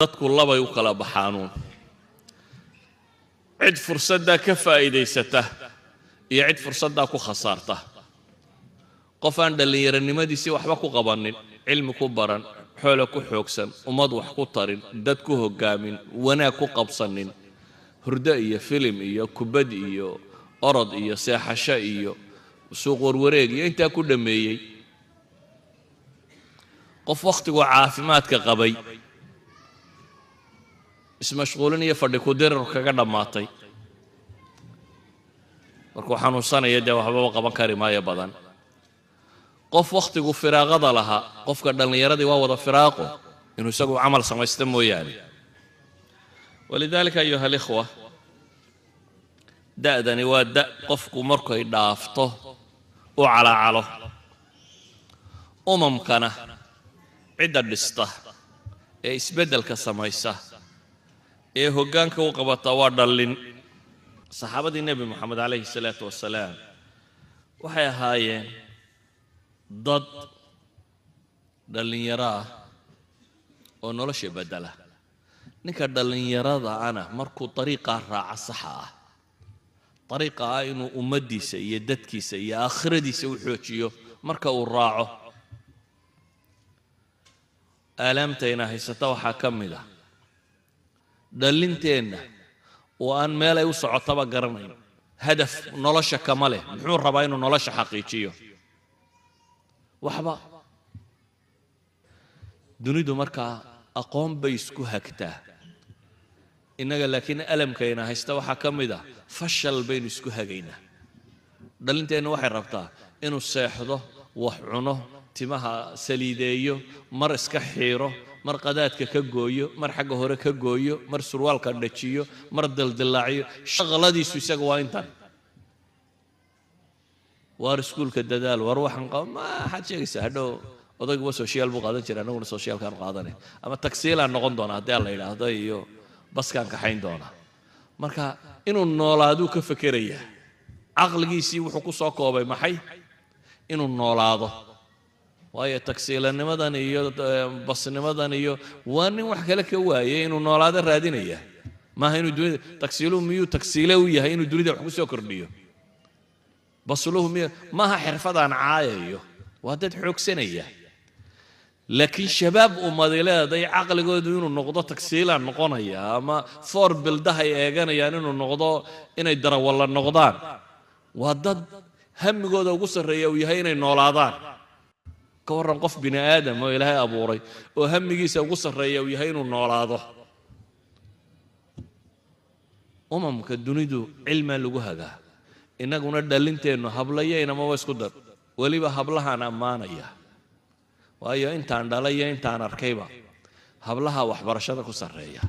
dadku labay u kala baxaanuun cid fursadda ka faa'iidaysata iyo cid fursadda ku khasaarta qof aan dhalinyaranimadiisii waxba ku qabanin cilmi ku baran xoolo ku xoogsan ummad wax ku tarin dad ku hogaamin wanaag ku qabsanin hurdo iyo filim iyo kubad iyo orod iyo seexasho iyo suuq warwareeg iyo intaa ku dhameeyay qof waqtigu caafimaadka qabay ismashquulin iyo fadhi ku dirar kaga dhamaatay markuu xanuunsanaya dee waxba qaban kari maayo badan qof waqtigu firaaqada lahaa qofka dhalinyaradii waa wada firaaqo inuu isagu camal samaysta mooyaane walidaalika ayuha alikhwa da'dani waa da' qofku markay dhaafto u calaacalo umamkana cidda dhista ee isbeddelka samaysa ee hoggaanka u qabata waa dhallin saxaabadii nebi moxamed calayhi salaatu wasalaam waxay ahaayeen dad dhallinyaro ah oo nolosha beddela ninka dhallinyarada ana markuu dariiqaa raaca saxa ah dariiqa ah inuu ummaddiisa iyo dadkiisa iyo aakhiradiisa u xoojiyo marka uu raaco aalaamtayna haysata waxaa ka mid ah dhallinteenna oo aan meel ay u socotaba garanayn hadaf nolosha kama leh muxuu rabaa inuu nolosha xaqiijiyo waxba dunidu markaa aqoon bay isku hagtaa innaga laakiin alamkayna haysta waxaa ka mid ah fashal baynu isku hagaynaa dhallinteenna waxay rabtaa inuu seexdo wax cuno timaha saliideeyo mar iska xiiro mar qadaadka ka gooyo mar xagga hore ka gooyo mar surwaalka dhajiyo mar daldallaaciyo shaqaladiisu isaga waa intan waar iskuulka dadaal war waxaan qaba maxaad sheegaysaa hadhow odayguba social buu qaadan jira annaguna socialkaan qaadanay ama tagsiilaan noqon doona haddii aan la yidhaahdo iyo baskaan kaxayn doona marka inuu noolaaduu ka fekerayaa caqligiisii wuxuu ku soo koobay maxay inuu noolaado waayo tagsiilanimadan iyo basnimadan iyo waa nin wax kale ka waayay inuu noolaado raadinaya maaha inuu dunida tagsiiluhu miyuu tagsiile u yahay inuu dunida wax ku soo kordhiyo basluhu maaha xirfadaan caayayo waa dad xoogsanaya laakiin shabaab ummadi leeday caqligoodu inuu noqdo tagsiilaan noqonaya ama foor bildahay eeganayaan inuu noqdo inay darawalla noqdaan waa dad hamigooda ugu sarreeya uu yahay inay noolaadaan ka warran qof bini aadam oo ilaahay abuuray oo hamigiisa ugu sarreeya uu yahay inuu noolaado umamka dunidu cilmaa lagu hagaa innaguna dhallinteennu hablayaynamaba isku dar weliba hablahaan ammaanaya waayo intaan dhalayo intaan arkayba hablaha waxbarashada ku sarreeya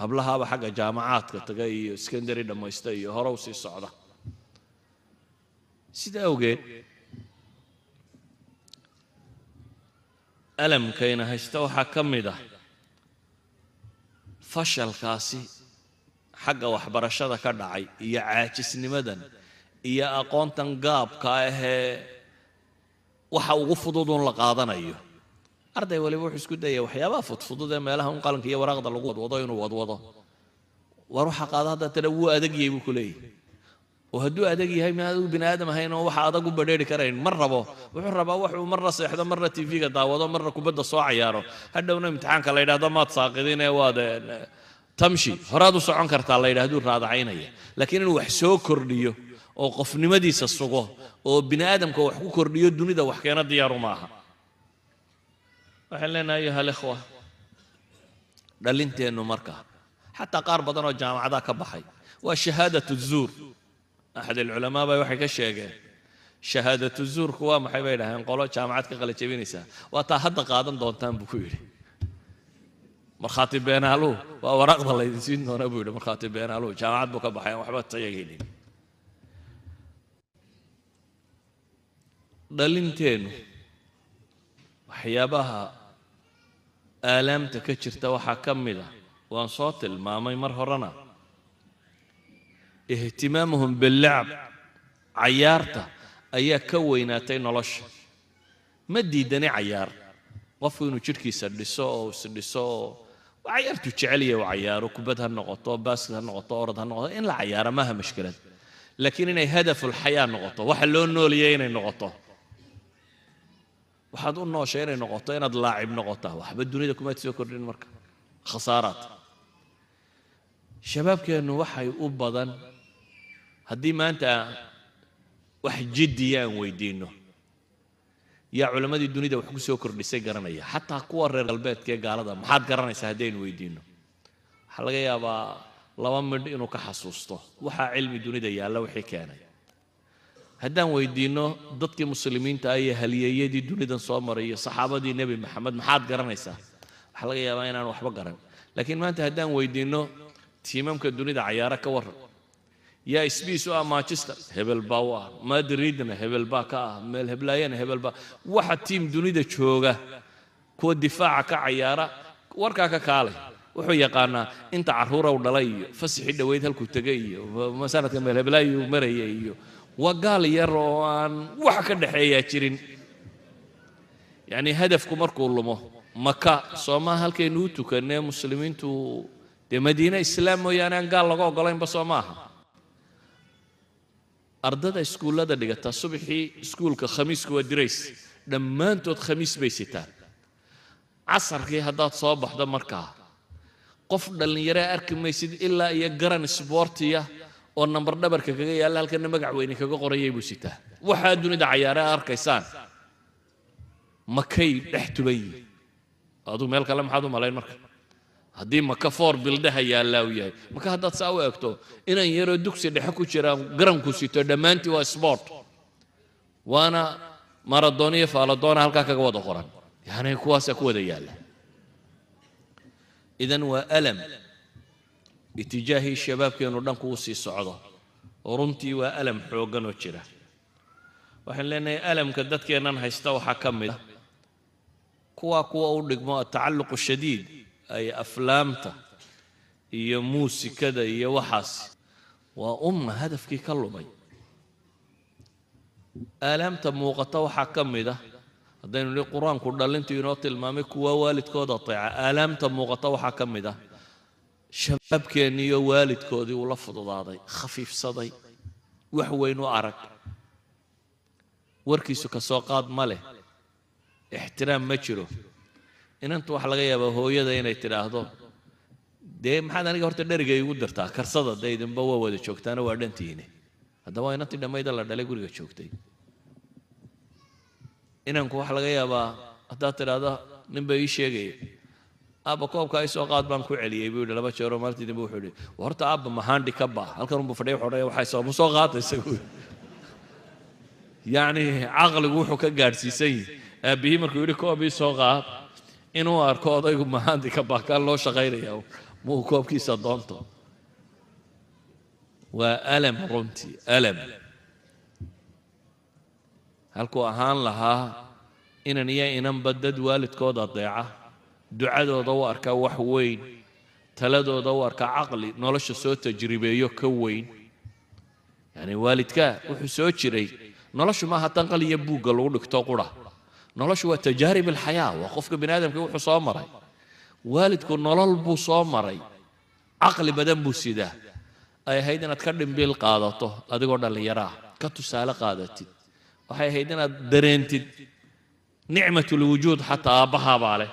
hablahaaba xagga jaamacaadka taga iyo iskandari dhammaysta iyo hore u sii socda sida awgeed alamkayna haysta waxaa ka mid ah fashalkaasi xagga waxbarashada ka dhacay iyo caajisnimadan iyo aqoontan gaabka ahee waxa ugu fududuun la qaadanayo arday waliba wuxuu isku dayay waxyaabaha fudfudud ee meelaha un qalanka iyo waraaqda lagu wadwado inuu wadwado war waxa qaada hadda tana wuu adag yahay buu ku leeyahay oo hadduu adag yahay ma adigu bini aadam ahayn oo waxa adag u badheeri karayn mar rabo wuxuu rabaa wuxuu marna seexdo marna tv-ga daawado marna kubadda soo cayaaro hadhowna imtixaanka la yidhaahdo maad saaqidin ee waad tamshi horaad u socon kartaa la yidhahduu raadacaynaya laakiin inuu wax soo kordhiyo oo qofnimadiisa sugo oo bini aadamka wax ku kordhiyo dunida wax keena diyaaru maaha waxaan leenahay ayuha alikhwa dhallinteennu marka xataa qaar badan oo jaamacadaha ka baxay waa shahaadatu zuur axad alculamaa bay waxay ka sheegeen shahaadatu zuurku waa maxay bay dhaheen qolo jaamacad ka qalajabinaysaa waa taa hadda qaadan doontaan buu ku yidhi markhaati beenaaluhu waa waraaqda laydin siin doona buu yidhi markhaati beenaaluhu jaamacad buu ka baxay aan waxba tayagaynin dhallinteennu waxyaabaha aalaamta ka jirta waxaa ka mid ah waan soo tilmaamay mar horena ihtimaamuhum billacb cayaarta ayaa ka weynaatay nolosha ma diidani cayaar qofku inuu jidhkiisa dhiso oo isdhiso oo cayaartu jeceliya oo cayaaro kubad ha noqoto baasket ha noqoto orod ha noqoto in la cayaaro maaha mushkilad laakiin inay hadaful xayaa noqoto waxa loo nooliyay inay noqoto waxaad u nooshay inay noqoto inaad laacib noqoto waxba dunida kuma soo kordhin marka khasaaraad shababkeenu waxay u badan haddii maanta wax jiddiya aan weydiino yaa culammadii dunida wax ku soo kordhisay garanaya xataa kuwa reer galbeedka ee gaalada maxaad garanaysaa haddaynu weydiino waxaa laga yaabaa laba midh inuu ka xasuusto waxaa cilmi dunida yaalla wixii keenay haddaan weydiino dadkii muslimiinta ah iyo halyeeyadii dunidan soo maray iyo saxaabadii nebi maxamed maxaad garanaysaa waxaa laga yaabaa inaan waxba garan laakiin maanta haddaan weydiino tiimamka dunida cayaaro ka waran yaa isbiis u ah manchester hebel baa u ah madridna hebel baa ka ah meel heblaayana hebel baa waxa tiim dunida jooga kuwa difaaca ka cayaara warkaa ka kaalay wuxuu yaqaanaa inta carruura u dhalay iyo fasixii dhoweyd halkuu tegay iyo sanadka meel heblaayuu marayay iyo waa gaal yar oo aan wax ka dhexeeyaa jirin yacni hadafku markuu lumo maka soomaa halkaynu u tukannee muslimiintu dee madiine islaam mooyaane aan gaal laga oggolaynba soo maaha ardada iskuullada dhigata subaxii iskuulka khamiisku waa dirays dhammaantood khamiis bay sitaan casarkii haddaad soo baxdo markaa qof dhallinyaro arki maysid ilaa iyo garan isboortiya oo nambar dhabarka kaga yaalla halkana magac weyne kaga qorayay buu sitaa waxaa dunida cayaare arkaysaan makay dhex tuban yihiin aduu meel kale maxaad u malayn marka haddii maka foor bildaha yaallaa u yahay marka haddaad saa u eegto inaan yaroo dugsi dhexe ku jiraan garanku sito dhammaantii waa sport waana maradoon iyo faaladoona halkaa kaga wada qoran yani kuwaasaa ku wada yaalla idan waa alam itijaahii shabaabkeenu dhanku u sii socdo oo runtii waa alam xooggan oo jira waxaan leenahay alamka dadkeennan haysta waxaa ka mid ah kuwa u dhigmo atacalluqu shadiid ay aflaamta iyo muusikada iyo waxaas waa hadafkii ka lumay aalaamta muuqata waxaa ka mid ah haddaynu nihi qur-aanku dhallintu inoo tilmaamay kuwa waalidkooda ateeca aalaamta muuqata waxaa ka mid ah shabaabkeenni iyo waalidkoodii uu la fududaaday khafiifsaday wax weyn u arag warkiisu ka soo qaad ma leh ixtiraam ma jiro inantu waxa laga yaabaa hooyada inay tidhaahdo dee maxaad aniga horta dherigay igu dirtaa karsada dee idinba waa wada joogtaana waa dhantiine haddaba waa inantii dhammayda la dhalay guriga joogtay inanku waxa laga yaabaa haddaad tidhaahdo ninba ii sheegaya aabba koobka ay soo qaad baan ku celiyey buu yidhi 2 jeeroo maalintii dambe wuxuu yidhi horta aabba mahaandhi ka baa halkan unbuu fadhiya wuxuu odhanaya waxay soo qaata isagu yacni caqligu wuxuu ka gaadhsiisan yahay aabbihii markuu yidhi koob ii soo qaad inuu arko odaygu mahaandhi ka baa kaan loo shaqaynaya muu koobkiisa doonto waa alam runtii alam halkuu ahaan lahaa inan iyo inanba dad waalidkooda adeeca ducadooda u arkaa wax weyn taladooda u arkaa caqli nolosha soo tajribeeyo ka weyn yani waalidka wuxuu soo jiray noloshu maaha tanqal iyo buugga lagu dhigto qura noloshu waa tajaarib alxayaa waa qofka bini aadamka wuxuu soo maray waalidku nolol buu soo maray caqli badan buu sidaa ay ahayd inaad ka dhimbiil qaadato adigoo dhallinyaro ah ka tusaale qaadatid waxay ahayd inaad dareentid nicmatulwujuud xataa aabbahaabaa leh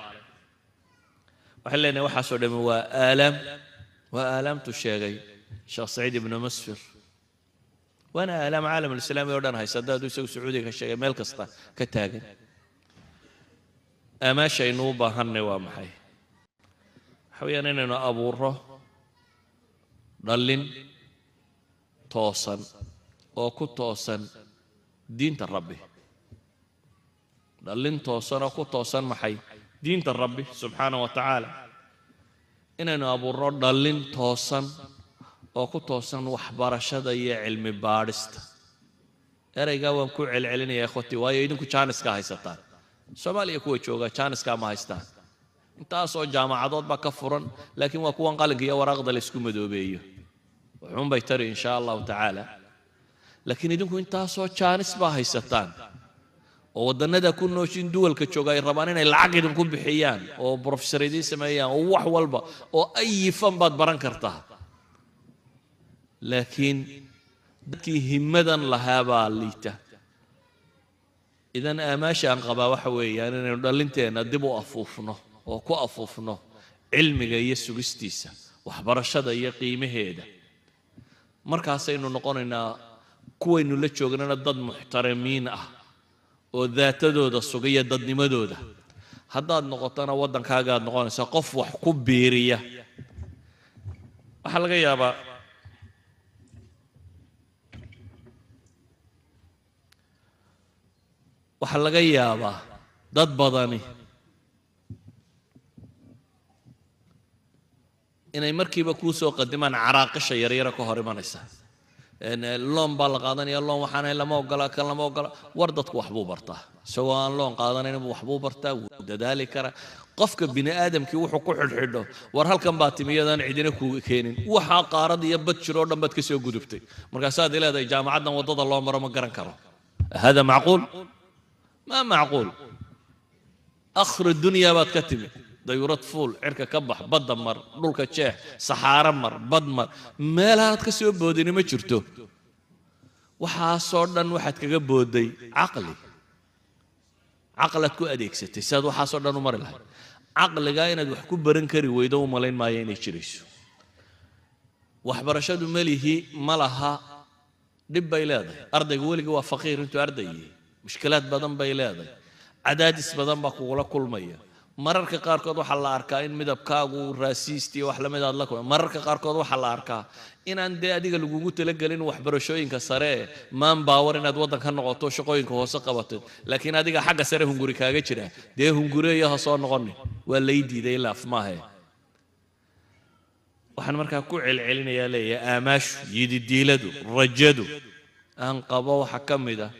waxaan leenahay waxaasoo dhammi waa aalaamtu sheegay sheekh saciid ibnu masfir waana aalaam caalam alislaami oo dhan haysa haddaaduu isagu sacuudiga ka sheegay meel kasta ka taagan aamaashaynu u baahannay waa maxay waxa weeyaan inaynu abuurro dhallin toosan oo ku toosan diinta rabbi dhallin toosan oo ku toosan maxay diinta rabbi subxaana wa tacaala inaynu abuurno dhallin toosan oo ku toosan waxbarashada iyo cilmi baadhista ereygaa waan ku celcelinayaa ikhwatii waayo idinku jaaniska haysataan soomaaliya kuwa jooga jaaniskaa ma haystaan intaasoo jaamacadood baa ka furan laakiin waa kuwan qalinka iyo waraaqda la isku madoobeeyo wuxuun bay tari insha allahu tacaala laakiin idinku intaasoo jaanis baa haysataan oo wadannada ku nooshin duwalka jooga ay rabaan inay lacag idinku bixiyaan oo professoradiin sameeyaan oo wax walba oo ay fan baad baran kartaa laakiin dadkii himmadan lahaa baa liita idan aamaasha aan qabaa waxa weeyaan inaynu dhalinteena dib u afuufno oo ku afuufno cilmiga iyo sugistiisa waxbarashada iyo qiimaheeda markaasaynu noqonaynaa kuwaynu la joognana dad muxtaramiin ah oo daatadooda sugaya dadnimadooda haddaad noqotona waddankaagaad noqonaysaa qof wax ku biiriya waxaa laga yaabaa dad badani inay markiiba kuu soo qadimaan caraaqisha yaryara ka hor imanaysa loon baa la qaadanaya loon waxaana lama ogola kan lama ogola war dadku waxbuu bartaa isagoo aan loon qaadanayn waxbuu bartaa wuu dadaali karaa qofka bini aadamkii wuxuu ku xidhxidho war halkan baa timiyadaan cidina kuuga keenin waxaa qaarad iyo bad jiroo dhan baad ka soo gudubtay markaasaad leedahay jaamacaddan waddada loo maro ma garan karo hada macquul ma macquul akhri dunya baad ka timi dayurad fuul cirka ka bax badda mar dhulka jeex saxaara mar bad mar meelahaad ka soo boodini ma jirto waxaasoo dhan waxaad kaga booday caqlaad ku adeegsatay siaad waxaasoo dhan u mari lahayd caqligaa inaad wax ku baran kari weydo u malayn maayo inay jirayso waxbarashadu melihi ma laha dhib bay leedahay ardayga weligii waa faqiir intuu ardayyahay mushkilaad badan bay leedahay cadaadis badan baa kugula kulmaya mararka qaarkood waxaa la arkaa in midabkaagu raasiist iyo wax lamid aad la kulma mararka qaarkood waxaa la arkaa inaan dee adiga lagugu talagelin waxbarashooyinka sare maan baawar inaad waddan ka noqoto shaqooyinka hoose qabatid laakiin adiga xagga sare hunguri kaaga jira dee hungureeyo ha soo noqonin waa lay diiday laaf maahe waxaan markaa ku celcelinayaa leeyahay aamaashu yididiiladu rajadu aan qabo waxa ka mid ah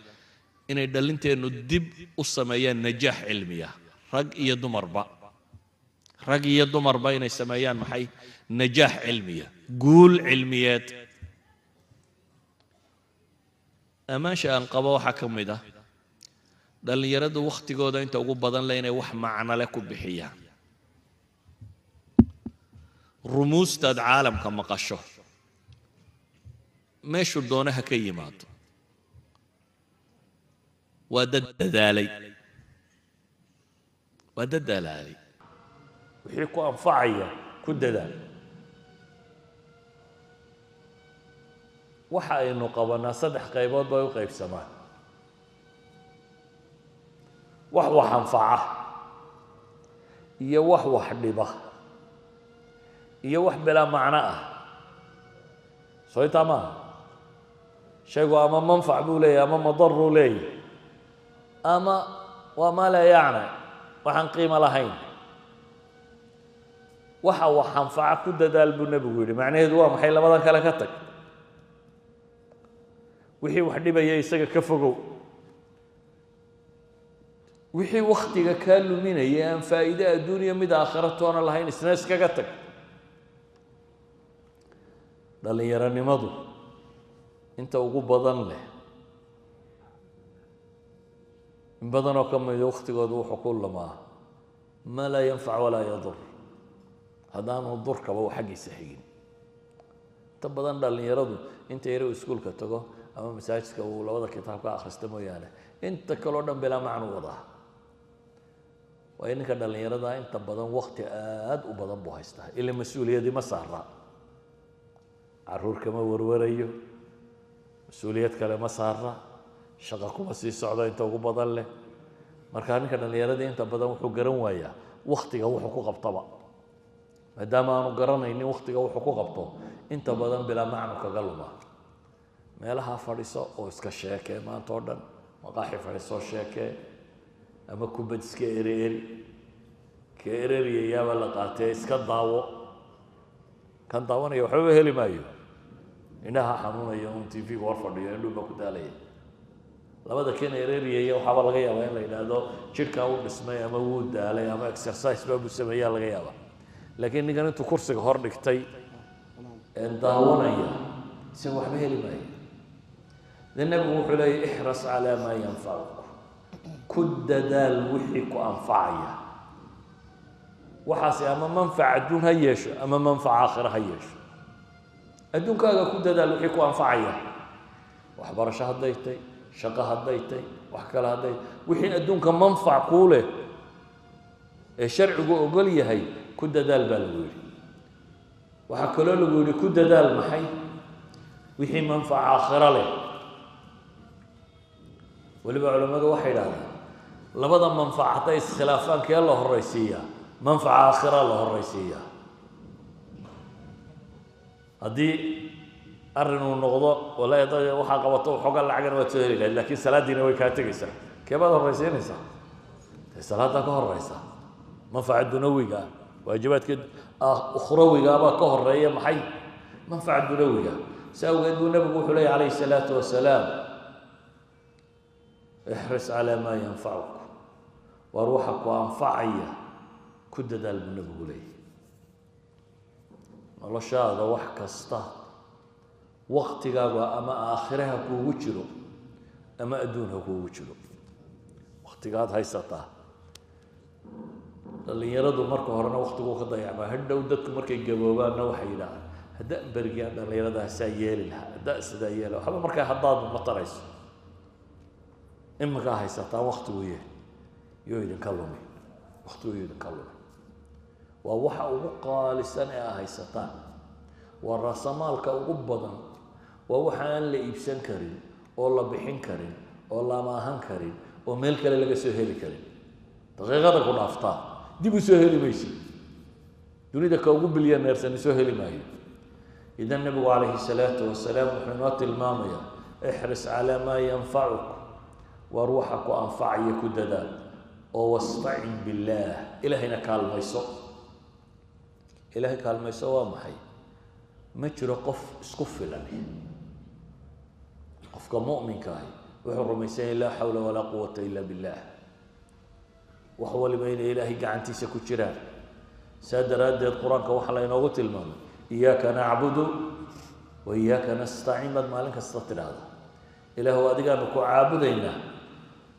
inay dhalinteennu dib u sameeyaan najaax cilmiya rag iyo dumarba inay sameeyaan maxay najaax cilmiya guul cilmiyeed amaasha aan qabo waxaa ka mid ah dhallinyaradu wakhtigooda inta ugu badan leh inay wax macno leh ku bixiyaan rumuustaad caalamka maqasho meeshuu doona ha ka yimaado waa dad dadaalay wixii ku anfacaya ku dadaal waxa aynu qabanaa 3 qaybood bay u qaybsamaan wax anfaca iyo wax dhiba iyo wax bilaa macno ah soo tamaam shaygu ama manfac buu leeyahay ama madar buu leeyahay ama waa ma la yacni waxaan qiimo lahayn waxa wax anfaca ku dadaal buu nabigu yidhi macnaheedu waa maxay labadan kale ka tag wixii wax dhibaya isaga ka fogow wixii wakhtiga kaa luminaya aan faa'iido adduuniya mid aakhira toona lahayn isna iskaga tag dhallinyaronimadu inta ugu badan leh in badanoo ka mida wakhtigooda wuxuu ku lamaa maa laa yanfac walaa yadur haddaanu durkaba u xaggiisa xigin inta badan dhallinyaradu inta yare uu iskuulka tago ama masaajidka uu labada kitaab ka akhrista mooyaane inta kaloo dhan bilaa macnu wadaa waayo ninka dhallinyarada inta badan wakhti aad u badan buu haystaa ila mas-uuliyadii ma saara caruur kama warwarayo mas-uuliyad kale ma saara shaqo kuma sii socdo inta ugu badan leh markaa ninka dhallinyaradii inta badan wuxuu garan waayaa wakhtiga wuxuu ku qabtaba maadaama aanu garanaynin wakhtiga wuxuu ku qabto inta badan bilaa macnu kaga luma meelaha fadhiso oo iska sheekee maanta oo dhan maqaaxi fadhiisoo sheekee ama kubad iska ereeri ka ereriyayaaba la qaatee iska daawo kan daawanaya waxbaba heli maayo indhaha xanuunaya un tv-ga hor fadhiyo indhuba ku daalaya labada kan ereriyaya waxaaba laga yaabaa in la yidhaahdo jidhkaa u dhismay ama wuu daalay ama exercise baa buu sameeyaa laga yaabaa laakiin ninkan intuu kursiga hor dhigtay daawanaya isaga waxba heli maayo de nebigu wuxuu leeyahy ixras calaa maa yanfacuk كد دال وحيك أنفعيا وحاسي أما منفعة دون هيش أما منفعة آخر هيش أدون كاغا كد دال وحيك أنفعيا وحبر شهديتي شقة هديتي وحكال هديتي وحي أدون كمنفع كوله الشرع يقول لي هي كد دال بالويل وحكالوا له يقول كد دال محي وحي منفعة آخر له ولبا علماء وحي هذا لبدا منفعتي خلافان كي الله الرئيسية منفعة آخرة الله الرئيسية هذه أرنو النقضاء ولا يضاجي وحا قبطو وحقا العقل وتهيري لكن صلاة دينا ويكاتيسا كيف هذا الرئيسين يسا صلاة كهر رئيسا منفعة دنوية واجبات كده أخروية أبا كهر رئية محي منفعة دنوية سأوى النبي حلي عليه الصلاة والسلام احرص على ما ينفعك وروحك وأنفعي كد دال النبي لي الله شاء هذا وحك استا وقت قاقوا أما آخرها كو وجلو أما أدونها كو وجلو وقت قاد هاي ستا اللي يردوا مركو هرنا وقت كو خضيع ما هدا وددك مركي جوابان وحي لا هدا برقيان اللي يردها سايل لها هدا سدايل وحبا مركي حضاد مطريس إما كاهي ستا وقت ويه يويد كلمي وقت ويويد كلمي ووحا وقال السنة هاي ستا والرسمالك وقبضا ووحا أن لإبسان كريم والله بحين كريم والله ماهن كريم وميلك اللي لقى سهيلي كريم تغيغادا كنا أفطار دي بسهيلي ميسي يريد كوقب بليان نرسل سهيلي ماهي إذا النبي عليه الصلاة والسلام وحنوات المامية احرص على ما ينفعك وروحك وأنفعي كددا واستعن بالله إلهنا كالميسو إلهي كالميسو ومحي ما جرى قف اسكف لني قف مؤمن كاي وحر ميسان لا حول ولا قوة إلا بالله وحول بين إلهي قعنتي سكتشران سادر هذا القرآن كوحلا ينوغت المام إياك نعبد وإياك نستعين بعد ما لك استطر هذا إله وأدقى نكو عابدينا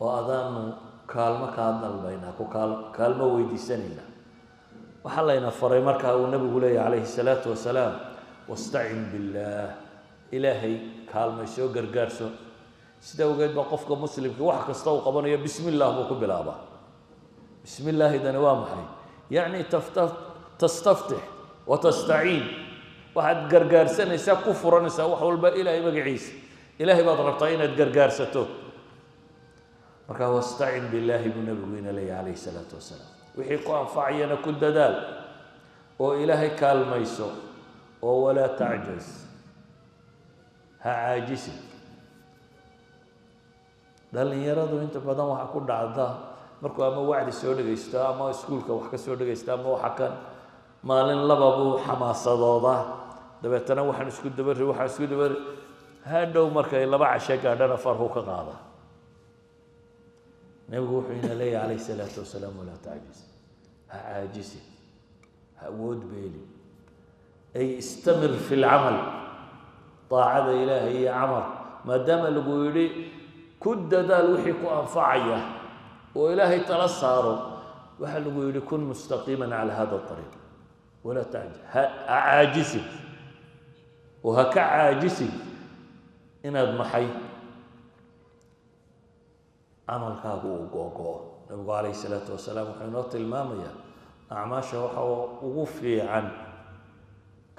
وأذان كالما كادنا البينا كالما ويدي سنينا وحلا ينفر مركا والنبي عليه الصلاة والسلام واستعن بالله إلهي كالما يسوى قرقارسو سيدا وقيد بقفك مسلم كي وحك استوى قبانيا بسم الله بوكو بالآبا بسم الله إذا نوامحي يعني تستفتح وتستعين واحد قرقارسان يسا كفرا يسا وحول با إلهي مقعيس إلهي بضربطين قرقارستو مركا واستعن بالله بنبوين لي عليه الصلاة والسلام وحيكو أنفعينا كل دال وإلهي كالميسو ولا تعجز ها عاجسي دالين يرادو انت بدان waxa ku dhacda markuu ama wacdi soo dhageysto ama iskuulka wax ka soo dhageysto ama waxa kan maalin lababu xamaasadooda dabeetana waxaan isku dabar hadhow markay laba casho gaadhana farhu ka qaada nabigu wuxuu ina leeyahay alayhi salaatu wasalaam wala ta'jiz ha aajisi ha wood beeli ay istamir fi al-amal طاعه الهي عمر ما دام لو يري كد دال وحي كو انفعيه وإلهي تلصاره وحل يقول كن مستقيما على هذا الطريق ولا تعجز عاجسي وهكا عاجسي إن أضمحي عمل كاغو وقوقو نبقى عليه الصلاة والسلام وحينوت المامية أعماشه وغفي عن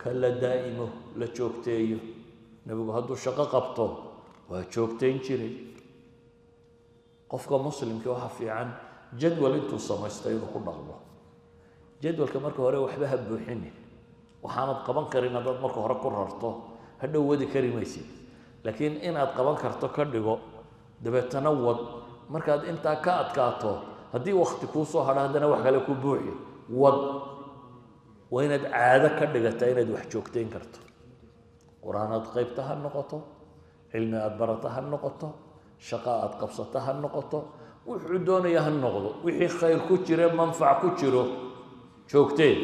كلا دائمه لتشوكتيه نبقى هدو شقا قبطه وهتشوكتين شري قفك مسلم كي waxa fiican jadwal intuu sameystay inuu ku dhaqmo jadwalka marka hore waxba buuxin waxaanad qaban karin dad marka hore ku rarto hadhow wadi kari maysid laakiin inaad qaban karto ka dhigo dabeetana wad markaad inta ka adkaato hadii waqti ku soo hadana wax kale ku buuxi wad waynaad caado ka dhigata inaad wax joogteen karto quraanad qaybtaha noqoto cilmi aad barataha noqoto شقاء قبصتها النقطة وحدون يا النقطة وحي خير كتير منفع كتير شوكتين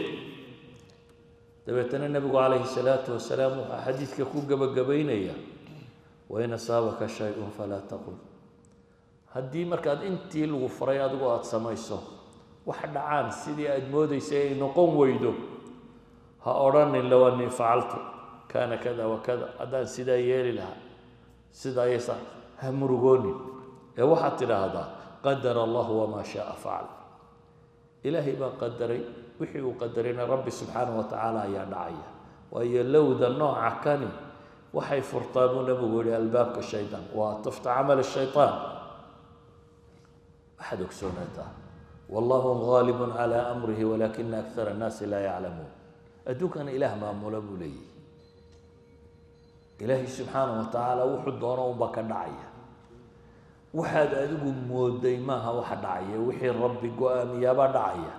تبعتنا النبي عليه الصلاة والسلام حديث كوكب جبينية وإن أصابك شيء فلا تقل haddii markaad intii lagu faray adigu aad samayso wax dhacaan sidii aad moodaysay ay noqon weydo ha odhanin low annii facaltu kaana kada wa kada haddaan sidaa yeeli lahaa sidaa yasa ha murugoonin ee waxaad tidhaahdaa qadara allahu wamaa shaaa facal ilaahay baa qadaray wixii uu qadarayna rabbi subxaanahu wa tacaala ayaa dhacaya waayo lowda nooca kani waxay furtaa buu nabigu yihi albaabka shaydaan waa tufta camal shaytaan waxaad ogsoonataa wallahu gaalibun calaa amrihi walaakina akthara annaasi laa yaclamuun adduunkana ilaah maamula buu leeyahy ilaahay subxaanahu wa tacaala wuxuu doono unbaa ka dhacaya waxaad adigu mooday maaha waxa dhacaya wixii rabbi go-aamiyaabaa dhacaya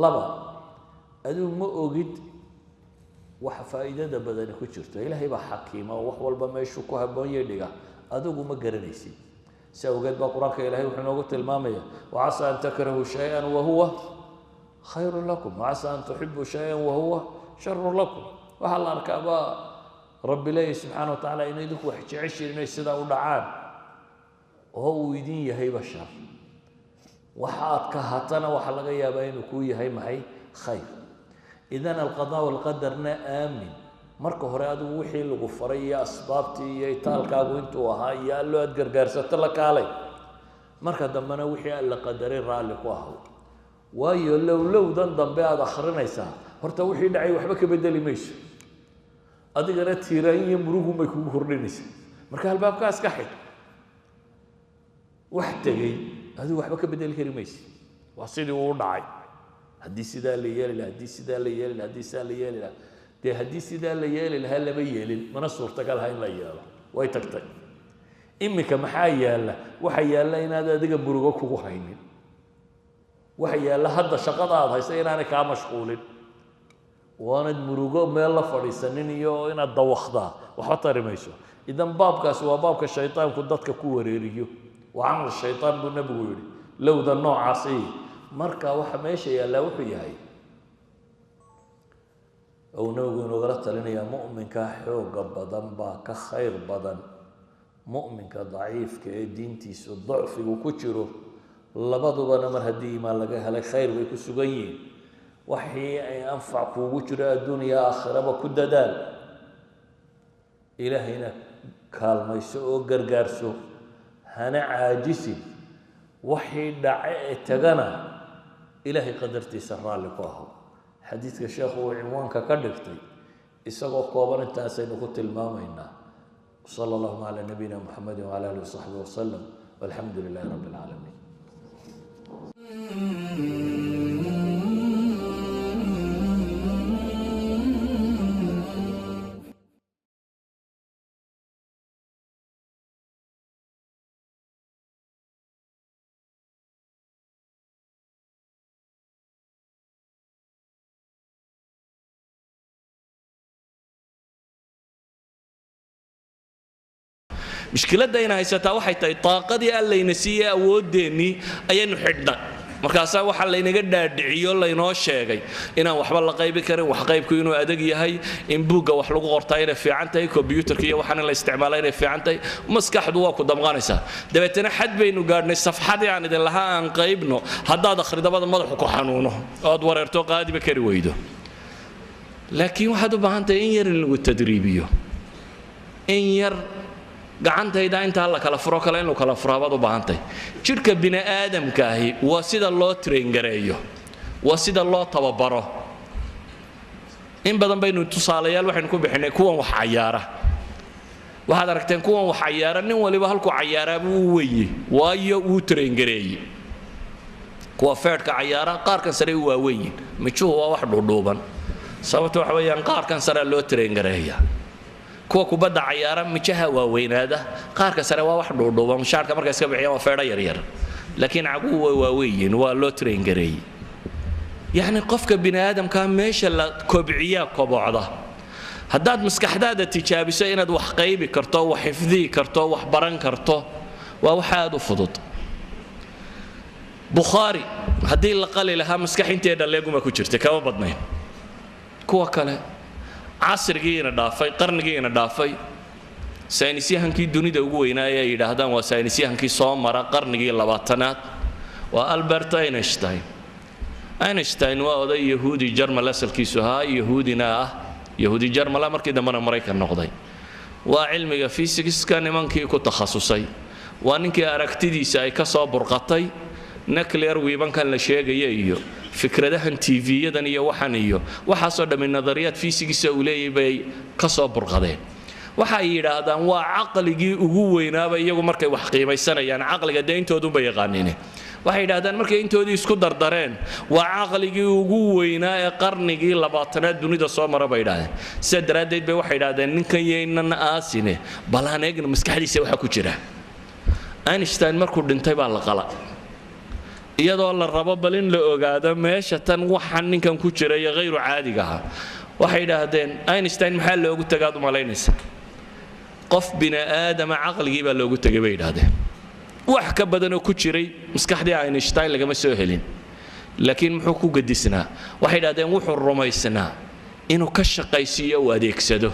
laba adigu ma ogid waxa faa'iidada badani ku jirto ilaahay baa xakiima oo wax walba meeshuu ku habboon yahay dhiga adigu ma garanaysid si awgeed baa qur-aanka ilaahay wuxuu inoogu tilmaamaya wacasa an takrahuu shay-an wahuwa khayrun lakum wacasa an tuxibuu shay-an wahuwa sharun lakum waxaa la arkaabaa rabbi leeyahy subxaana wa tacaala inay idinku wax jeceshiin inay sidaa u dhacaan oo uu idin yahay bashar waxa aad ka hatana waxa laga yaabaa inuu kuu yahay maxay khayr idan alqadaa walqadarna aamin marka hore adigu wixii lagu faray iyo asbaabtii iyo itaalkaagu intuu ahaa iyo allo aad gargaarsato la kaalay marka dambena wixii alla qadaray raalli ku ahaw waayo lowlowdan dambe aad akhrinaysaa horta wixii dhacay waxba ka bedeli mayso adigana tiiraan iyo murugunbay kugu kordhinaysaa marka albaabkaas ka xidh wax tegey adigu waxba ka bedeli kari maysa waa sidii uu dhacay haddii sidaa la yeeli lahaa haddii sidaa la yeeli lahaa haddii sidaa la yeeli lahaa dee haddii sidaa la yeeli lahaa lama yeelin mana suurtagal ha in la yeelo way tagtay iminka maxaa yaalla waxa yaalla inaad adiga murugo kugu haynin waxa yaalla hadda shaqada aad haysa inaanay kaa mashquulin waanad murugo meel la fadhiisanin iyo inaad dawakdaa waxba tari mayso idan baabkaasi waa baabka shaytaanku dadka ku wareeriyo waa camal shaytaan buu nabigu yidhi lowda noocaasi marka waxa meesha yaallaa wuxuu yahay ou nabigu inoogala talinayaa mu'minka xooga badan baa ka khayr badan mu'minka daciifka ee diintiisu dacfigu ku jiro labadubana mar haddii iimaan laga helay khayr bay ku sugan yihiin waxii ay anfac kuugu jiro adduuniya aakhiraba ku dadaal ilaahayna kaalmayso oo gargaarso hana caajisin wixii dhace ee tagana ilaahay qadartiisa raalli ku aho xadiidka sheekhu uu cinwaanka ka dhigtay isagoo kooban intaasaynu ku tilmaamaynaa sala allahuma calaa nabiyina muxamedin wacala alihi wasaxbihi wasalam walxamdu lilahi rabbi alcaalamiin مشكلة إنها هيستا waxay tahay taaqadii allayna siiyay awoodeeni ayaynu xidhnaa markaasa waxa laynaga dhaadhiciyo laynoo sheegay inaan waxba la qaybi karin wax qaybku inuu adag yahay in buugga wax lagu qortaa inay fiican tahay computerka iyo waxaan la isticmaalay inay fiican tahay maskaxdu waa ku damqanaysaa dabeetana xad baynu gaadhnay safxadii aan idin lahaa aan qaybno haddaad akhridabada madaxu ku xanuuno ood wareerto qaadiba kari weydo laakiin waxaad u baahan tahay in yar in lagu tadriibiyo in yar gacantayda inta la kala furo kale in kala furaabad u baahantay jirka bini aadamka ahi waa sida loo train gareeyo waa sida loo tababaro in badan baynu tusaalayaal waxaynu ku bixinay kuwan wax cayaara waxaad aragteen kuwan wax cayaara nin waliba halku cayaara buu weeyay waayo uu train gareeyay kuwa feerka cayaara qaarkan sare waa weeyeen mijuhu waa wax dhuudhuuban sababtoo waxa weeyaan qaarkan sare loo train gareeyaa kuwa kubadda cayaara mijaha waa weynaada qaarka sare waa wax dhuudhuuban shaarka markay iska bixiyaan waa feedha yar yar laakiin cagu waa weeyeen waa loo train gareeyay yani qofka bini aadamka meesha la kobciyaa kobocda haddaad maskaxdaada tijaabiso inaad wax qaybi karto wax xifdii karto wax baran karto waa wax aad u fudud bukhaari haddii la qali lahaa maskax inteeda leeguma ku jirta kama badnayn kuwa kale casrigiina dhaafay qarnigiina dhaafay saynisyahankii dunida ugu weynaa ay yidhaahdaan waa saynisyahankii soo mara qarnigii 20aad waa Albert Einstein. Einstein waa oday yahuudi Jarmal asalkiisu ahaa, yahuudina ah, yahuudi Jarmal markii dambena Maraykan noqday. waa cilmiga physics-ka nimankii ku takhasusay, waa ninkii aragtidiisa ay ka soo burqatay nuclear weaponkan la sheegaya iyo fikradahan TV-yadan iyo waxaasoo dhammi nadariyaad physics uu leeyahay bay ka soo burqadeen. waxay yidhaahdaan waa caqligii ugu weynaaba iyagu markay wax qiimaysanayaan caqliga deentoodu bay yaqaaniin. waxay yidhaahdaan markay intoodii isku dardareen waa caqligii ugu weynaa ee qarnigii 20aad dunida soo mara bay yidhaahdeen. sida daraaddeed bay waxay yidhaahdeen ninkan yaynan aasine bal aan eegno maskaxdiisa waxa ku jira. Einstein markuu dhintay baa la qala iyadoo la rabo bal in la ogaado meesha tan waxaan ninkan ku jira iyo غير caadiga ah. waxay yidhaahdeen Einstein maxaa loogu tagaad u malaynaysa qof bini aadama caqligii baa loogu tagay bay yidhaahdeen. wax ka badan oo ku jiray maskaxdii Einstein lagama soo helin, laakiin muxuu ku gadisnaa waxay yidhaahdeen wuxuu rumaysnaa inuu ka shaqaysiiyo oo adeegsado.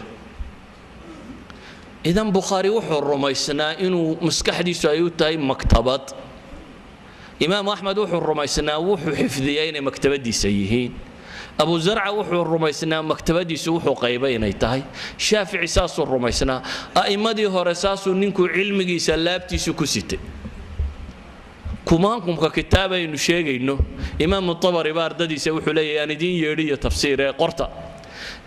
idan Bukhari wuxuu rumaysnaa inuu maskaxdiisu ay u tahay maktabad. Imaam Ahmed wuxuu rumaysnaa wuxuu xifdiyay inay maktabadiisa yihiin. Abu Zarca wuxuu rumaysnaa maktabadiisu wuxuu qaybay inay tahay. Shaafici saasuu rumaysnaa. A'immadii hore saasuu ninku cilmigiisa laabtiisu ku sitay. kumaankumka kitaabaynu sheegayno Imaam Tabari baa ardadiisa wuxuu leeyahay aan idin yeedhiyo tafsiir ee qorta.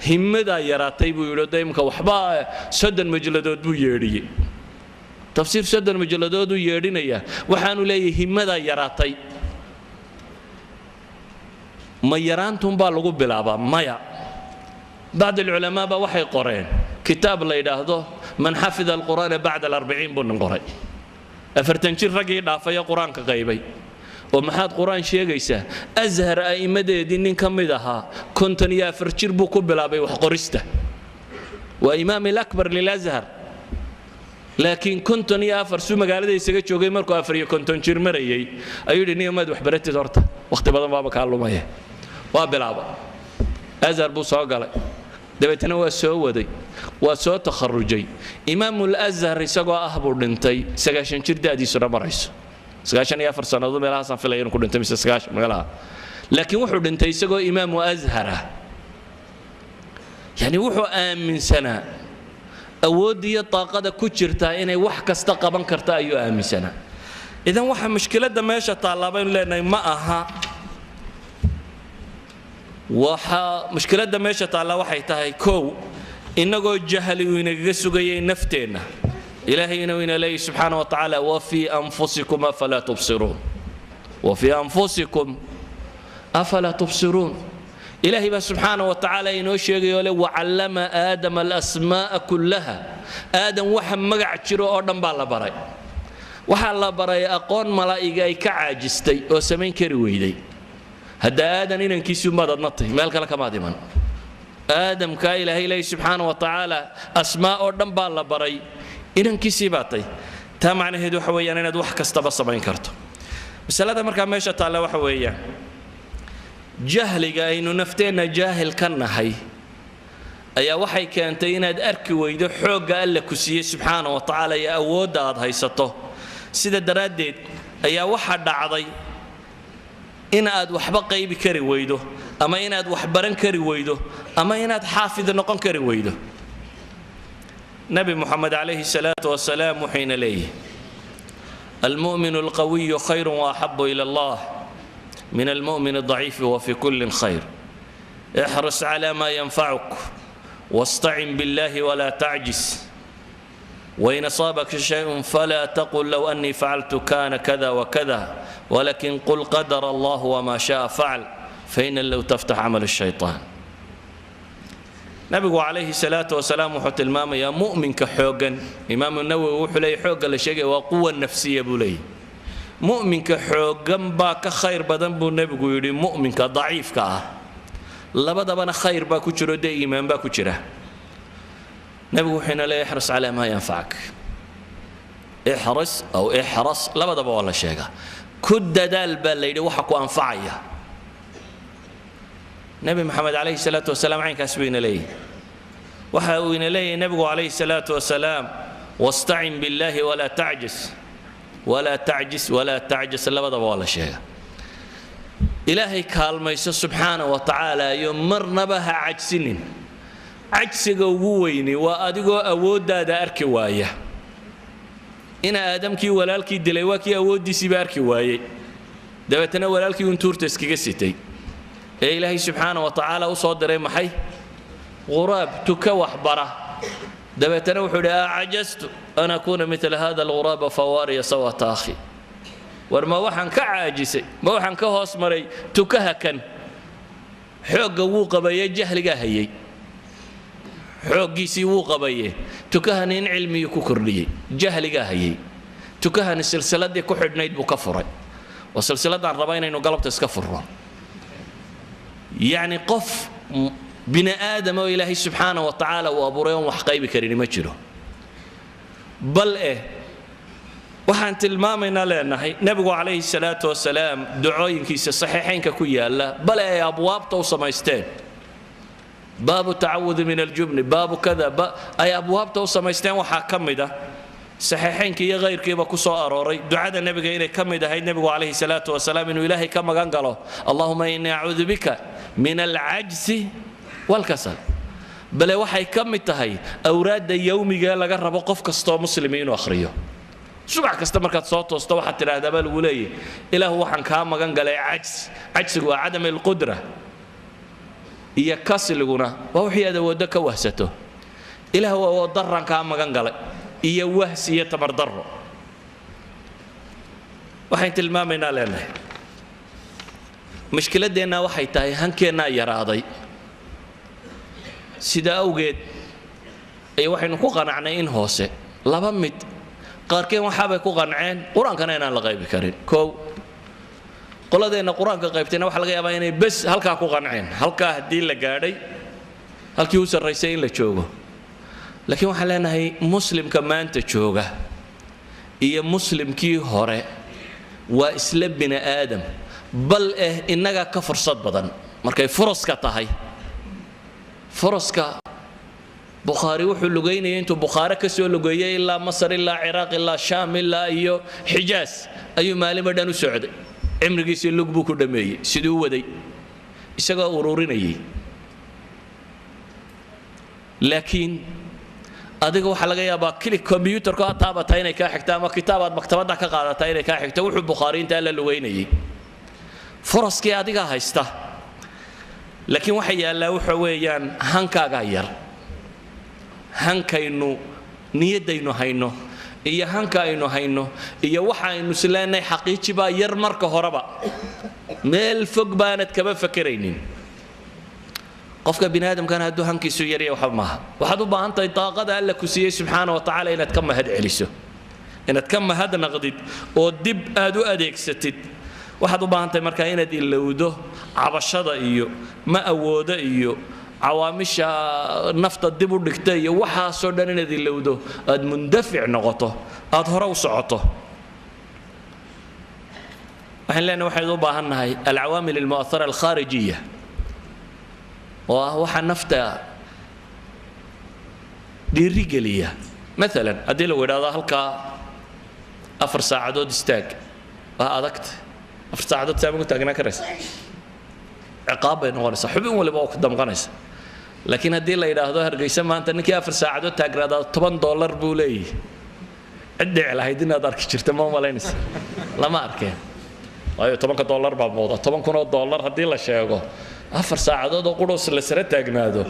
himmada yaraatay buu yidhi daymka waxba 30 majladood buu yeedhiyay. tafsiir 30 majladood uu yeedhinaya waxaanu leeyahay himmada yaraatay. ma yaraantum baa lagu bilaabaa maya. بعض العلماء baa waxay qoreen kitaab la yiraahdo man hafidha al-Qur'an ba'da al-40 buu qoray. afartan jir ragii dhaafay quraanka qaybay oo maxaad quraan sheegaysaa Azhar aimadeedii nin kamid ahaa 54 jir buu ku bilaabay wax qorista waa imaam al-akbar lil Azhar laakiin 54 suu magaalada isaga joogay markuu 54 jir marayay ayuu yidhi nimaad wax baratid horta waqti badan baaba ka lumaya waa bilaaba Azhar buu soo galay dabeetana waa soo waday waa soo takharrujay imaam al-Azhar isagoo ah buu dhintay 9 jir daadiisu marayso 94 sanadood meelahaas aan filayo inuu ku dhintay 9 meelaha laakiin wuxuu dhintay isagoo imaam Azhar yani wuxuu aaminsanaa awoodiyo taaqada ku jirta inay wax kasta qaban karta ayuu aaminsanaa. idan waxa mushkiladda meesha taalaabay leenahay ma aha waxa mushkiladda meesha taala waxay tahay koow inagoo jahli inaga sugayay nafteena ilaahay inuu leeyahay subhanahu wa ta'ala wa fi anfusikum afala tubsirun wa fi anfusikum afala tubsirun إلهي سبحانه وتعالى ينوشيغي يقول وعلم آدم الأسماء كلها آدم وحم مقعد شروع أردن بالله براي وحا الله براي أقون ملائكة كعاجستي وسمين كرويدي هذا آدم إنن كيسو ماذا نطي مالك لك ماذا من آدم كا إلهي سبحانه وتعالى أسماء أردن بالله براي إنن كيسي باتي تا معنى هدو حويا أنا ندو حكا استبصى بين كرتو بس هذا مركا ميشة تعالى وحويا jahliga aynu nafteena jaahil ka nahay ayaa waxay keentay inaad arki weydo xooga Alle ku siiyay subhanahu wa ta'ala iyo awoodda aad haysato sida daraadeed ayaa waxa dhacday in aad waxba qaybi kari weydo ama inaad wax baran kari weydo ama inaad xaafid noqon kari weydo. Nabi Muhammad alayhi salatu wassalam wuxuu leeyahay al-mu'minu al-qawiyyu khayrun wa ahabbu ila Allah من المؤمن الضعيف وفي كل خير احرص على ما ينفعك واستعن بالله ولا تعجز وإن أصابك شيء فلا تقل لو أني فعلت كان كذا وكذا ولكن قل قدر الله وما شاء فعل فإن لو تفتح عمل الشيطان. نبي عليه الصلاة والسلام وحط المام يا مؤمن كحوجا إمام النووي وحلي حوجا لشيء وقوة نفسية بولي مؤمن كحوجن باك خير بدن بو نبي يقول مؤمن كضعيف كا لبدا بنا خير باكو جرو دي ايمان باكو جرا نبي حين لا يحرص على ما ينفعك احرص او احرص لبدا با ولا شيغا كد دال باليد waxa ku anfacaya نبي محمد عليه الصلاه والسلام عين كاسبين لي waxa uu ina leeyahay nabigu عليه الصلاه والسلام واستعن بالله ولا تعجز ولا تعجز ولا تعجز لبدا ولا شيء إلهي كالميس سبحانه وتعالى يمرنا بها عجسنين عجسك وويني وأدقو أودا دا أركي وايه إن آدمكي ولالكي دليواكي أودي سيباركي وايه دبتنا ولالكي ونتورتسكي قسيتي إلهي سبحانه وتعالى وصدر محي غراب تكوح برا دبتنا وحولي عجزت أن أكون مثل هذا الغراب فواري سوى تاخي ورما وحن كعاجسي ما وحن كهوس مري تكهكن حوق وقبيه جهل قاهي حوقيسي وقبيه تكهنين علمي ككردي جهل قاهي تكهن السلسلة دي كحد نيد بكفري والسلسلة عن ربينا إنه قلب تسكفر يعني قف بني آدم وإلهي سبحانه وتعالى وأبو ريوم وحقيب كريم مجره بل إيه وحن تلمامنا لأنه نبي عليه الصلاة والسلام دعوين كيس الصحيحين ككويا الله بل إيه أبواب توصى مايستين باب التعوذ من الجبن باب كذا أي أبواب توصى مايستين وحاكم ده صحيحين كي غير كي بكسو أروري دعاء النبي إلى كم ده هاي النبي عليه الصلاة والسلام إنه إلهي كما قال اللهم إني أعوذ بك من العجز والكسل بل وحي كم تهي أوراد يومي قال قرب قف كستو مسلمين وأخريه سبع كستمر كات صوت واستوى حتى هذا بالولي إلى هو حن كام قال عجز هو عدم القدرة هي كسل قلنا وهي هذا ودك وهسته إلى هو ضر كام قال هي وهس هي تمر ضر وحين تلمامنا لنا مشكلة دينا وحي تهي هنكينا يراضي سيدا أوجد أي واحد نكون قناعين هوسه لبمت قاركين وحابة يكون قناعين قرآن كان ينال لغيب كريم كو قل هذا قرآن كغيبتنا وحلا غيابا يعني بس هل كاكو قناعين هل كهدي لجاري هل كيوس الرئيسين لتشوجه لكن وحلا هي مسلم كمان تشوجه هي مسلم كي هراء وإسلام بني آدم بل إنك كفر صد بدن مركي فرص كتاهي فرصك بخاري وحو لغيني انتو بخاري كسو لغيي إلا مصر إلا عراق إلا شام إلا أيو حجاز أيو مالي مدانو سعودي عمرقيسي اللقبو كدمي سيدو ودي إساقا أروريني لكن أديك وحا لغا يابا كلي كمبيوتر كو أتابا تايني كاحكتا ما كتابات مكتبات كا قادة تايني كاحكتا وحو بخاري انتا إلا لغيني فرصكي أديك هايستا لكن وحي الله وحويان هنكا غير هنكاينو نيدينو هينو إيا هنكاينو هينو إيا وحاينو سلاني حقيقي با يرمرك هربا ميل فوق بانت كما فكرينين قفك بنادم كان هدو هنكي سويريا وحماها وحدو بانتا طاقة ألا كسيه سبحانه وتعالى إن تكما هد عليسو إن تكما هد نغدد ودب أدو أديك ستد waxaad u baahan tahay marka inaad ilowdo cabashada iyo ma awoodo iyo cawaamisha nafta dib u dhigtay iyo waxa soo dhan inaad ilowdo aad mundafic noqoto aad hore u socoto waxaan leenahay waxaad u baahannahay al-awaamil al-mu'athara al-kharijiyya waxa nafta dhiirigeliya مثلا hadii la wadaado halka 4 saacadood istaag waa adagta أفرت عدد سامي قلت أجنا كرس عقاب نورس حبي ولا بوك دم قنص لكن هدي الله إذا هذا هرجيس ما أنت نكيا أفرت عدد تجرا $8 بولي عدي على هيدنا دارك شرت ما مالينس لا ما أركين أيوة $8 بموضة $8 هدي الله شيء أفرت عدد وقروس اللي سرت أجنا ده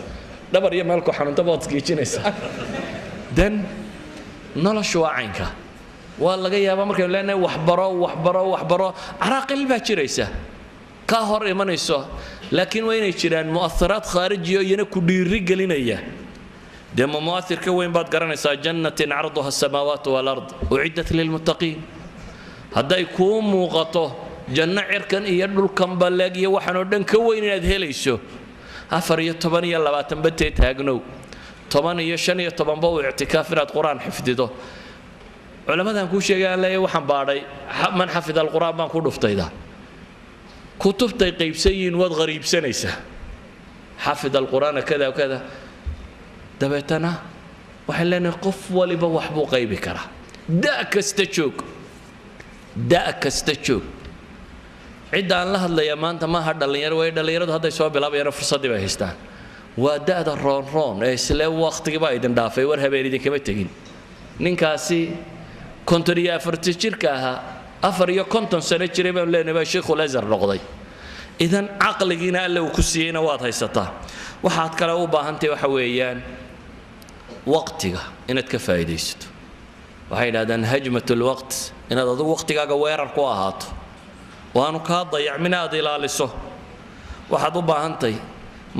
دبر يمالكو حنون تبغى تسكيتشينيس دن نلا شو عينك والله جاي أبغى مركب لأنه وحبرة عراقل باتشريسه كهر إيمانيسه لكن وين يشيلان مؤثرات خارجية ينكو ديرجلين إياه دم مؤثر كوين بعد قرنيسا جنة عرضها السماوات والأرض أعدت للمتقين هذا يكون مغطى جنة عركن يدل الكمبلاجي وحنا ودن كوين يدهليسه أفريت طبعا يلا باتنبتت هاجنو طبعا يشني طبعا بو اعتكافنا القرآن حفظه علماء كل شيء قال لي وحن باري من حفظ القرآن ما كله فتيدا كتب تقيب سين واد غريب سنيسة حفظ القرآن كذا وكذا دبيتنا waxaan leenahay qof waliba wax buu qaybi karaa da' kasta joog cidda aan la hadlaya maanta maaha dhallinyaro way dhallinyaradu hadday soo bilaabayaan fursaddii bay haystaan waa da'da roon ee isla waqtigii baa idin dhaafay war habeen idinkama tegin ninkaasi 54 jirka ahaa 54 sano jiray baan leenahay baa Sheikhul Azhar noqday idan aqligiina alla uu ku siiyayna waad haysataa waxaad kale u baahantahay waxa weeyaan waqtiga inaad ka faa'iidaysato waxay yidhaahdaan hajmatul waqt inaad adigu waqtigaaga weerar ku ahaato waanu kaa dayacmin aad ilaaliso waxaad u baahantahay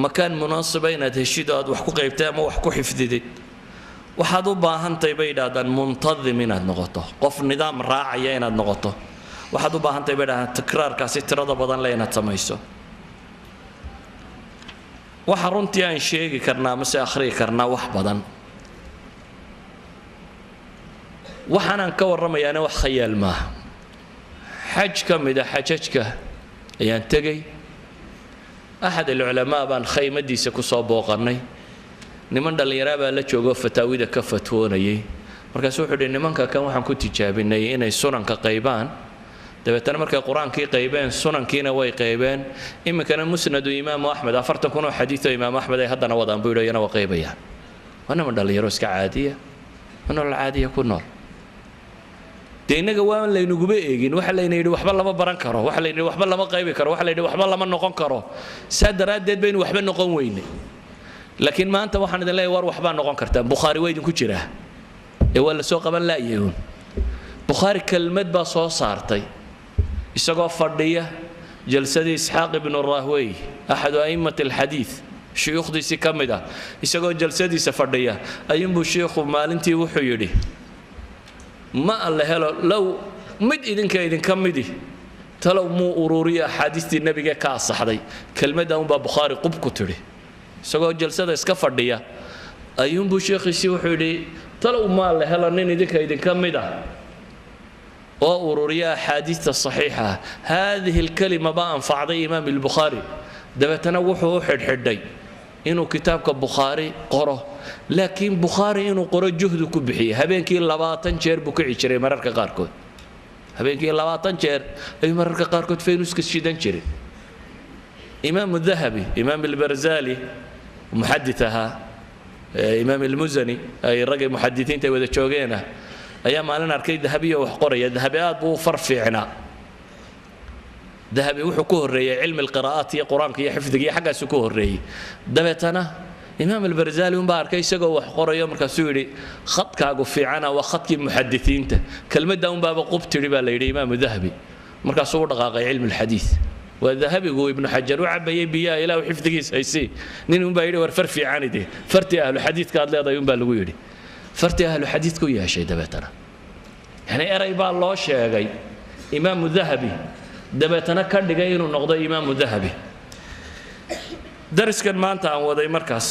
makaan munaasiba inaad heshido aad wax ku qaybtay ama wax ku xifdidid waxaad u baahantahay bay yidhaahdaan muntadim inaad noqoto qof nidaam raacaya inaad noqoto waxaad u baahantahay bay yidhahdaan tikraarkaasi tirada badan le inaad samayso waxa runtii aan sheegi karnaa mase akhriyi karnaa wax badan waxaan ka warramayaana wax khayaal maaha xaj ka mid ah xajajka ayaan tegey axad alculamaa baan khaymadiisa ku soo booqannay niman dhallinyaraa baa la joogoo fataawida ka fatwoonayay markaasuu wuxuu yidhi nimanka kan waxaan ku tijaabinay inay sunanka qaybaan dabeetana markay qur-aankii qaybeen sunankiina way qaybeen iminkana musnadu imaamu axmed 40 kun oo xadiido imaamu axmed ay haddana wadaan buu yidhi iyana waa qaybayaan waa niman dhallinyaro iska caadiya nolol caadiya ku nool dee innaga waan laynaguba eegin waxa layna yidhi waxba lama baran karo waxa layna yidhi waxba lama qaybi karo waxa layna yidhi waxba lama noqon karo saa daraaddeed baynu waxba noqon weyne laakiin maanta waxaan idin leeyahay war waxbaa noqon kartaa bukhaari waa idinku jiraa ee waa la soo qaban la'yahuun bukhaari kelmad baa soo saartay isagoo fadhiya jalsadii isxaaq ibnu rahwey axadu a'immati alxadiid shuyuukhdiisii ka mid ah isagoo jalsadiisa fadhiya ayuunbuu sheikhu maalintii wuxuu yidhi ma alla helo low mid idinka midi talow muu ururiya axaadiistii nebiga ka asaxday kelmadda unbaa bukhaari qub ku tidhi isagoo jalsada iska fadhiya ayuunbuu sheekhiisii wuxuu yidhi talow ma alla helo nin idinka mid ah oo ururiya axaadiista saxiixa haadihi alkalima baa anfacday imaam albukhaari dabeetana wuxuu u xidhxidhay inuu kitaabka bukhaari qoro laakiin bukhaari inuu qoro juhdu ku bixiyay habeenkii 20 jeer buu kici jiray mararka qaarkood habeenkii 20 jeer ay mararka qaarkood faynuska shidan jiray imaam الذهبي imaam البرزالي muxadithaha imaam المزني ay ragay muxadithiinta wada joogeena ayaa maalin arkay dahabiyo wax qoraya dahabi aad buu farfiicna dahabi wuxuu ku horeeyay cilmi القراءات iyo quraanka iyo xifdiga iyo xagaas ku horeeyay dabeetana imaam البرزالي baa arkay isagoo wax qorayo markaasuu yiri khadkaagu fiicana waa khadkii muxadithiinta kelmadda baa qubtiri baa la yiri imaam الذهبي markaasuu dhaqaaqay cilmi الحديث وذهبي ابن حجر وعبي بيا إلى وحفظه سيسي نين بيري ورفرفي عندي فرتي أهل الحديث قال لي ضيون بالويري فرتي أهل الحديث كوي يا شيء دبتنا يعني أرى يبقى الله شيء إمام الذهبي دبتنا كان دقيقين ونقضي إمام الذهبي درس كان ما أنت عن وضعي مركز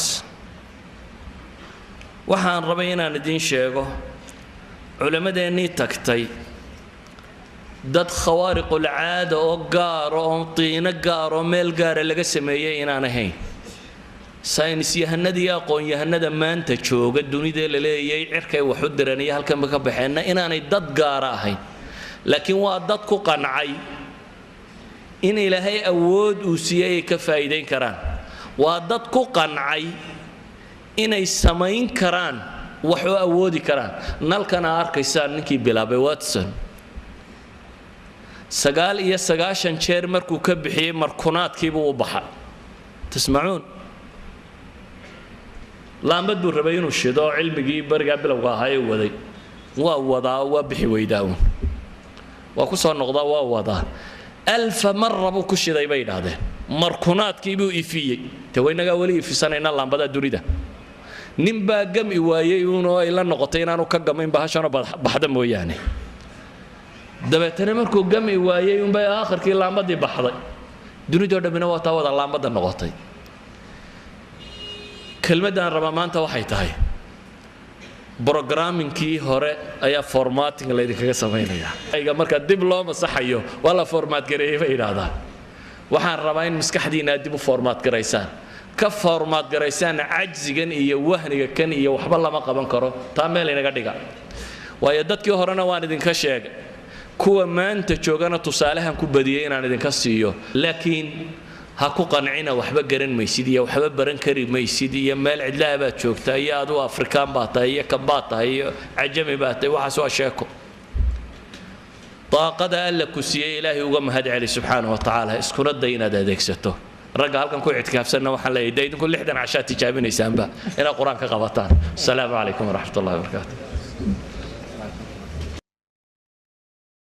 وحان ربينا ندين شيء علماء ديني تكتي dad khawaariqul caada oo gaar oo qiino gaar oo meel gaar laga sameeyay inaan ahayn saynis yahanada iyo aqoon yahanada maanta jooga dunida la leeyahay cirkay wax u diranaya halkan ka baxeena inaanay dad gaar ahayn laakiin waa dad ku qancay in ilaahay awood uu siiyay ka faa'iideyn karaan waa dad ku qancay inay samayn karaan wax oo awoodi karaan nalkana arkaysaan ninkii bilaabay Watson 9 jeer markuu ka bixiyay markunaadkiiba u baxay tasmacuun laambad buu rabay inuu shido cilmigii bariga bilowga ahaa ee waday waa wadaa waa bixi weydaawn waa ku soo noqdaa waa wadaa 1000 marra buu ku shiday bay yiraahdeen markunaadkiibuu ifiyay tawaynaga wali ifisanayna laambada durida nin baa gam i waayay inuu ay la noqotay inaanu ka gamayn bahashana baxda mooyaane dabeetana markuu gami waayay bay aakhirkii laambadii baxday dunidoo dhamina waa taa wada laambada noqotay kelmadaan raba maanta waxay tahay programmingkii hore ayaa formatting la idinkaga sameynaya ayga marka dib loo masaxayo waa la format gareeyay bay yiraahdaan waxaan rabaa in maskaxdiina dib u format gareysaan كفر ما تقريسان عجزا إيا وهنيا كان إيا وحب الله ما قبن كرو تامل إنك دقة ويدتك هرنا وان إذن كشاق كوا ما أنت تشوغنا تصالحا كبديين عن إذن كسيو لكن هاكو قنعنا وحب جرن ميسيدية وحب برن كريم ميسيدية مال عدلها باتشوكتا هي أدو أفريكان باتا هي كباتا هي عجمي باتا وحسوا شاكو طاقة ألا كسي إلهي وقم هدي عليه سبحانه وتعالى اسكن الدين دا ديكسته رجع هلكن كل اعتكاف سنة وحلا يدين كل إحدى عشات تجابين يسامبا إلى القرآن كقبطان السلام عليكم ورحمة الله وبركاته